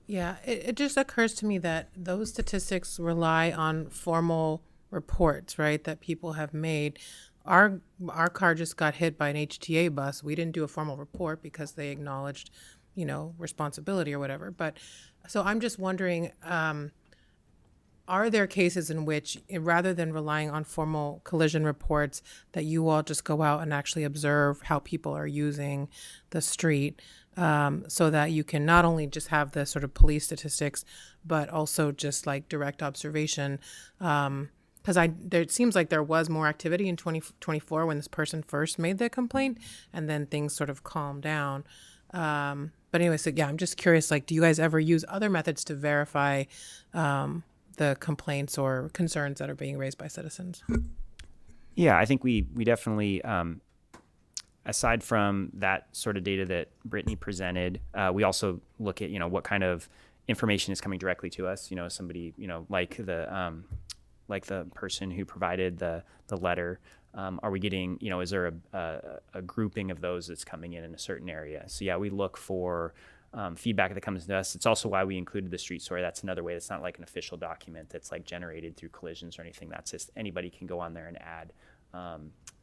Yeah, it just occurs to me that those statistics rely on formal reports, right, that people have made. Our car just got hit by an HTA bus. We didn't do a formal report because they acknowledged, responsibility or whatever. But so I'm just wondering, are there cases in which, rather than relying on formal collision reports, that you all just go out and actually observe how people are using the street, so that you can not only just have the sort of police statistics, but also just like direct observation? Because it seems like there was more activity in 2024 when this person first made the complaint, and then things sort of calmed down. But anyway, so yeah, I'm just curious, like, do you guys ever use other methods to verify the complaints or concerns that are being raised by citizens? Yeah, I think we definitely, aside from that sort of data that Brittany presented, we also look at, what kind of information is coming directly to us. Somebody, like the person who provided the letter. Are we getting, is there a grouping of those that's coming in a certain area? So yeah, we look for feedback that comes to us. It's also why we included the street story. That's another way. It's not like an official document that's like generated through collisions or anything. That's just anybody can go on there and add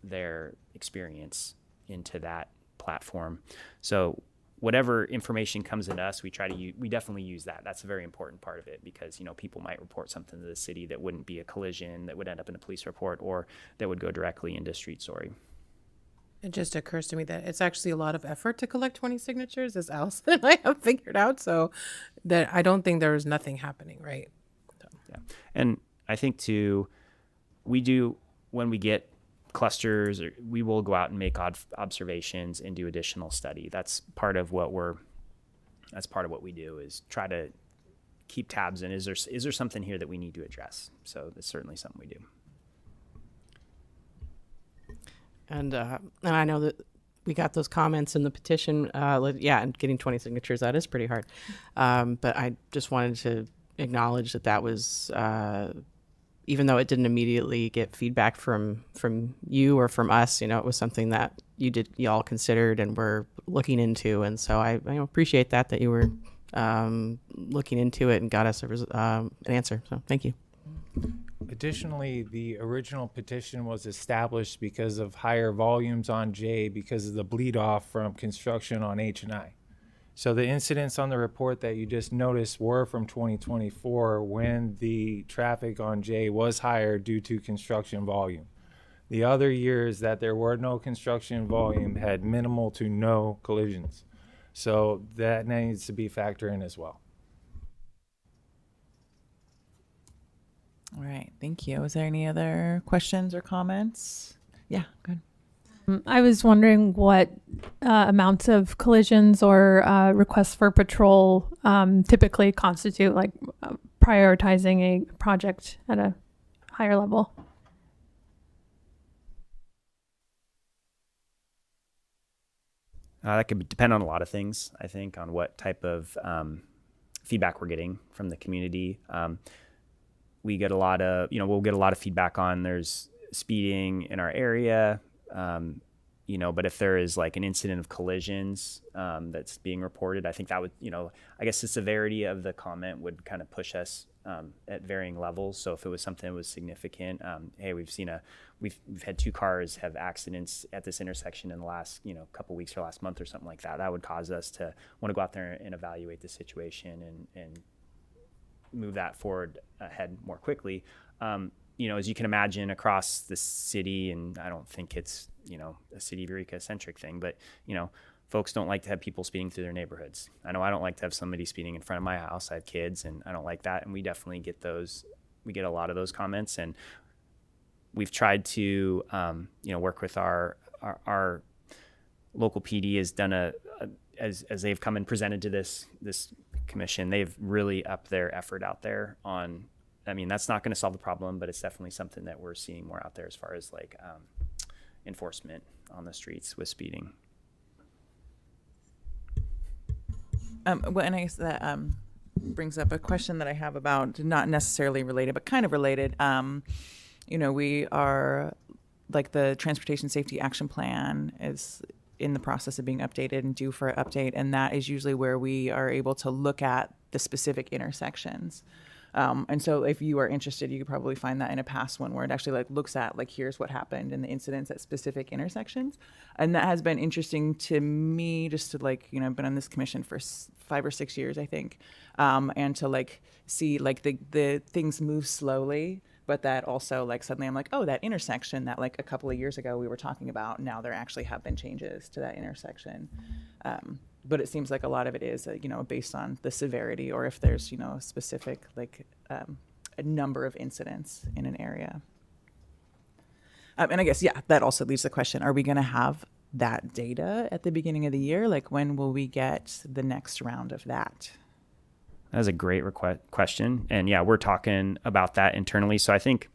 their experience into that platform. So whatever information comes into us, we definitely use that. That's a very important part of it because, people might report something to the city that wouldn't be a collision that would end up in a police report or that would go directly into street story. It just occurs to me that it's actually a lot of effort to collect 20 signatures, as Allison and I have figured out. So that I don't think there is nothing happening, right? So. Yeah. And I think too, when we get clusters, or we will go out and make observations and do additional study. That's part of what we do, is try to keep tabs in. Is there something here that we need to address? So that's certainly something we do. And I know that we got those comments in the petition. And getting 20 signatures, that is pretty hard. But I just wanted to acknowledge that was, even though it didn't immediately get feedback from you or from us, it was something that, you all considered and were looking into. And so I appreciate that you were looking into it and got us an answer. So thank you. Additionally, the original petition was established because of higher volumes on J because of the bleed off from construction on H and I. So the incidents on the report that you just noticed were from 2024 when the traffic on J was higher due to construction volume. The other years that there were no construction volume had minimal to no collisions. So that needs to be factored in as well. All right, thank you. Is there any other questions or comments? Yeah, good. I was wondering what amounts of collisions or requests for patrol typically constitute, like prioritizing a project at a higher level. That could depend on a lot of things, I think, on what type of feedback we're getting from the community. We get a lot of, we'll get a lot of feedback on there's speeding in our area, but if there is like an incident of collisions that's being reported, I think that would, I guess the severity of the comment would kind of push us at varying levels. So if it was something that was significant, hey, we've had 2 cars have accidents at this intersection in the last, couple weeks or last month or something like that. That would cause us to want to go out there and evaluate the situation and move that forward ahead more quickly. As you can imagine across the city, and I don't think it's, a city of Eureka centric thing, but, folks don't like to have people speeding through their neighborhoods. I know I don't like to have somebody speeding in front of my house. I have kids and I don't like that. And we definitely get we get a lot of those comments, and we've tried to, work with our local PD has done as they've come and presented to this commission, they've really upped their effort out there on, that's not going to solve the problem, but it's definitely something that we're seeing more out there as far as like enforcement on the streets with speeding. And I guess that brings up a question that I have about, not necessarily related, but kind of related. We are, like, the Transportation Safety Action Plan is in the process of being updated and due for an update, and that is usually where we are able to look at the specific intersections. And so if you are interested, you could probably find that in a past one where it actually like looks at like, here's what happened and the incidents at specific intersections. And that has been interesting to me, just to like, I've been on this commission for 5 or 6 years, I think. And to like see like the things move slowly, but that also like suddenly I'm like, oh, that intersection that like a couple of years ago we were talking about, now there actually have been changes to that intersection. But it seems like a lot of it is, based on the severity, or if there's, a specific, like, a number of incidents in an area. And I guess, that also leaves the question, are we going to have that data at the beginning of the year? Like, when will we get the next round of that? That was a great question. And we're talking about that internally. So I think,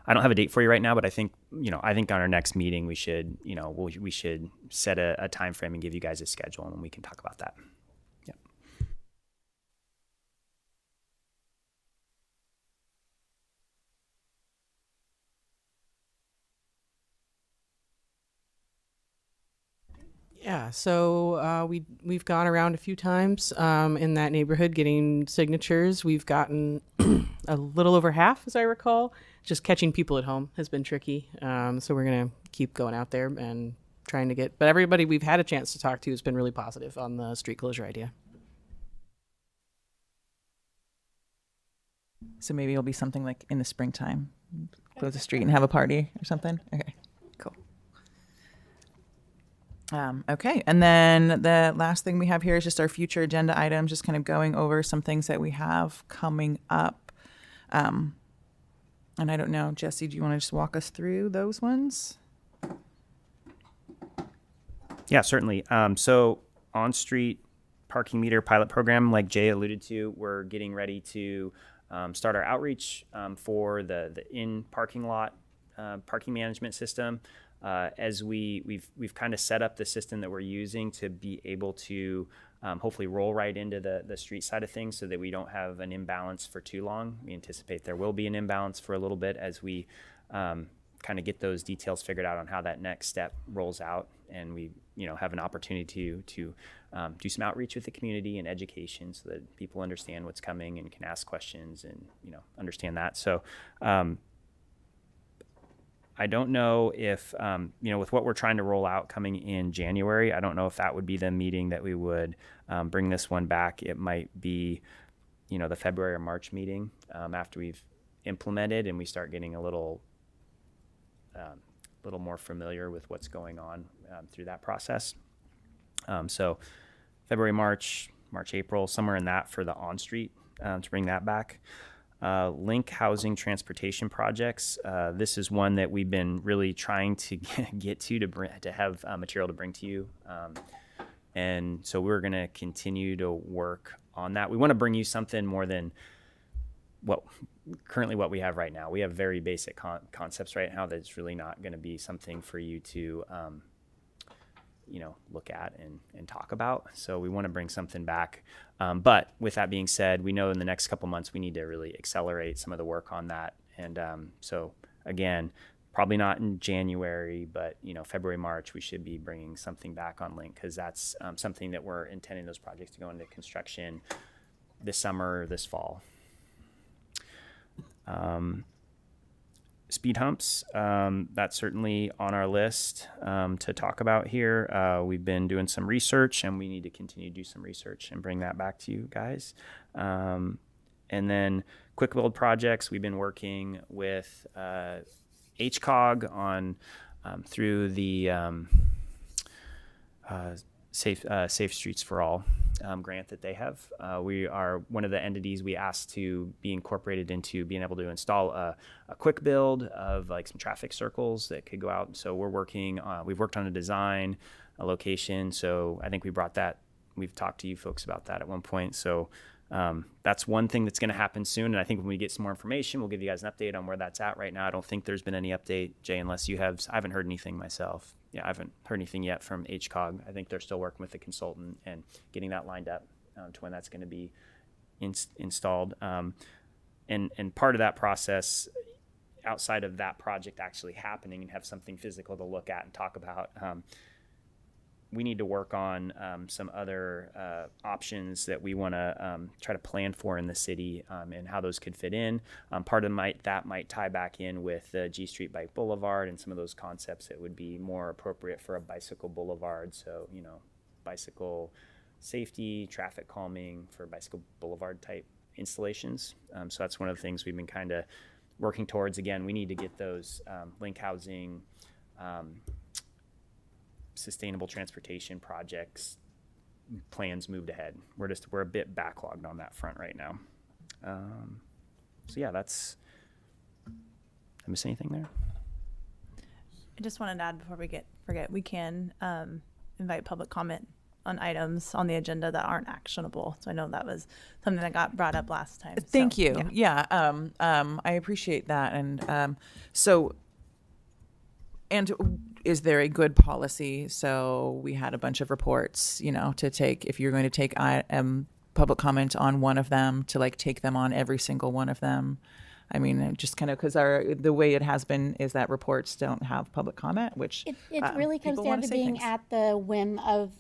I don't have a date for you right now, but I think on our next meeting, we should, we should set a time frame and give you guys a schedule, and we can talk about that. Yeah. Yeah, so we've gone around a few times in that neighborhood getting signatures. We've gotten a little over half, as I recall. Just catching people at home has been tricky. So we're going to keep going out there and trying to get, but everybody we've had a chance to talk to has been really positive on the street closure idea. So maybe it'll be something like in the springtime, close the street and have a party or something. Okay, cool. Okay, and then the last thing we have here is just our future agenda items, just kind of going over some things that we have coming up. And I don't know, Jesse, do you want to just walk us through those ones? Yeah, certainly. So on-street parking meter pilot program, like Jay alluded to, we're getting ready to start our outreach for the in parking lot parking management system. As we've kind of set up the system that we're using to be able to hopefully roll right into the street side of things so that we don't have an imbalance for too long. We anticipate there will be an imbalance for a little bit as we kind kind of get those details figured out on how that next step rolls out, and we have an opportunity to do some outreach with the community and education so that people understand what's coming and can ask questions and understand that. So I don't know if with what we're trying to roll out coming in January, I don't know if that would be the meeting that we would bring this one back. It might be the February or March meeting after we've implemented and we start getting a little more familiar with what's going on through that process. So February, March, April, somewhere in that for the on-street to bring that back. Linc housing transportation projects. This is one that we've been really trying to get to have material to bring to you. And so we're going to continue to work on that. We want to bring you something more than what we have right now. We have very basic concepts right now that's really not going to be something for you to look at and talk about. So we want to bring something back. But with that being said, we know in the next couple months we need to really accelerate some of the work on that. And so again, probably not in January, but February, March, we should be bringing something back on Linc, because that's something that we're intending those projects to go into construction this summer, this fall. Speed humps, that's certainly on our list to talk about here. We've been doing some research, and we need to continue to do some research and bring that back to you guys. And then quick build projects, we've been working with HCOG on through the Safe Streets for All grant that they have. We are one of the entities we asked to be incorporated into being able to install a quick build of like some traffic circles that could go out. So we're working, we've worked on a design, a location. So I think we've talked to you folks about that at one point. So that's one thing that's going to happen soon. And I think when we get some more information, we'll give you guys an update on where that's at right now. I don't think there's been any update, Jay, unless you have. I haven't heard anything myself. Yeah, I haven't heard anything yet from HCOG. I think they're still working with the consultant and getting that lined up to when that's going to be installed. And part of that process, outside of that project actually happening and have something physical to look at and talk about, we need to work on some other options that we want to try to plan for in the city and how those could fit in. Part of that might tie back in with the G Street Bike Boulevard and some of those concepts that would be more appropriate for a bicycle boulevard. So, bicycle safety, traffic calming for bicycle boulevard type installations. So that's one of the things we've been kind of working towards. Again, we need to get those Linc housing sustainable transportation projects plans moved ahead. We're a bit backlogged on that front right now. So yeah, that's, did I miss anything there? I just wanted to add before we forget, we can invite public comment on items on the agenda that aren't actionable. So I know that was something that got brought up last time. Thank So, you. Yeah. I appreciate that. And and is there a good policy? So we had a bunch of reports, to take, if you're going to take public comment on one of them, to like take them on every single one of them. I mean, just kind of because the way it has been is that reports don't have public comment, which It really comes people down wanna to say being things. at the whim of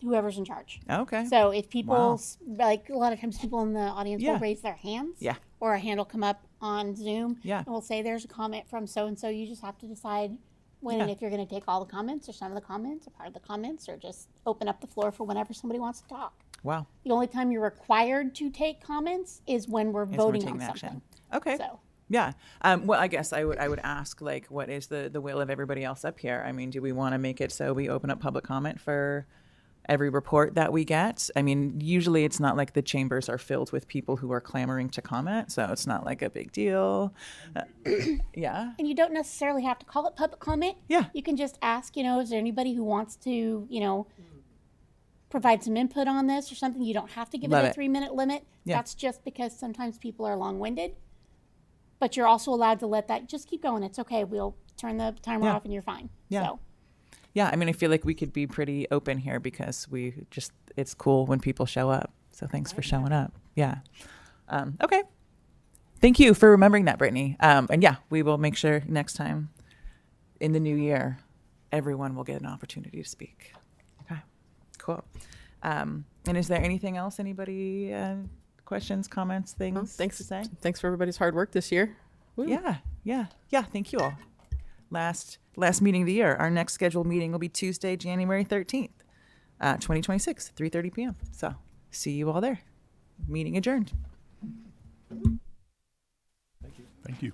whoever's in charge. Okay. So if people, Wow. like a lot of times people in the audience Yeah. will raise their hands. Yeah. Or a hand will come up on Zoom. Yeah. And we'll say there's a comment from so-and-so. You just have to decide when and if you're going to take all the comments or some of the comments or part of the comments, or just open up the floor for whenever somebody wants to talk. Wow. The only time you're required to take comments is when we're voting taking on action. something. Okay. So Yeah. Well, I guess I would ask, like, what is the will of everybody else up here? I mean, do we want to make it so we open up public comment for every report that we get? I mean, usually it's not like the chambers are filled with people who are clamoring to comment, so it's not like a big deal. Yeah. and you don't necessarily have to call it public comment. Yeah. You can just ask, is there anybody who wants to, provide some input on this or something? You don't have to give Love it a it. 3-minute limit. Yeah. That's just because sometimes people are long-winded. But you're also allowed to let that just keep going. It's okay. We'll turn the timer Yeah. off and you're fine. Yeah. So Yeah. I mean, I feel like we could be pretty open here because it's cool when people show up. So thanks for showing up. Yeah. Okay. Thank you for remembering that, Brittany. And yeah, we will make sure next time in the new year, everyone will get an opportunity to speak. Okay, cool. And is there anything else? Anybody questions, comments, things Well, thanks to say? Thanks for everybody's hard work this year. Woo. Yeah. Thank you all. Last meeting of the year. Our next scheduled meeting will be Tuesday, January 13th, 2026, 3:30 p.m. So see you all there. Meeting adjourned. Thank you.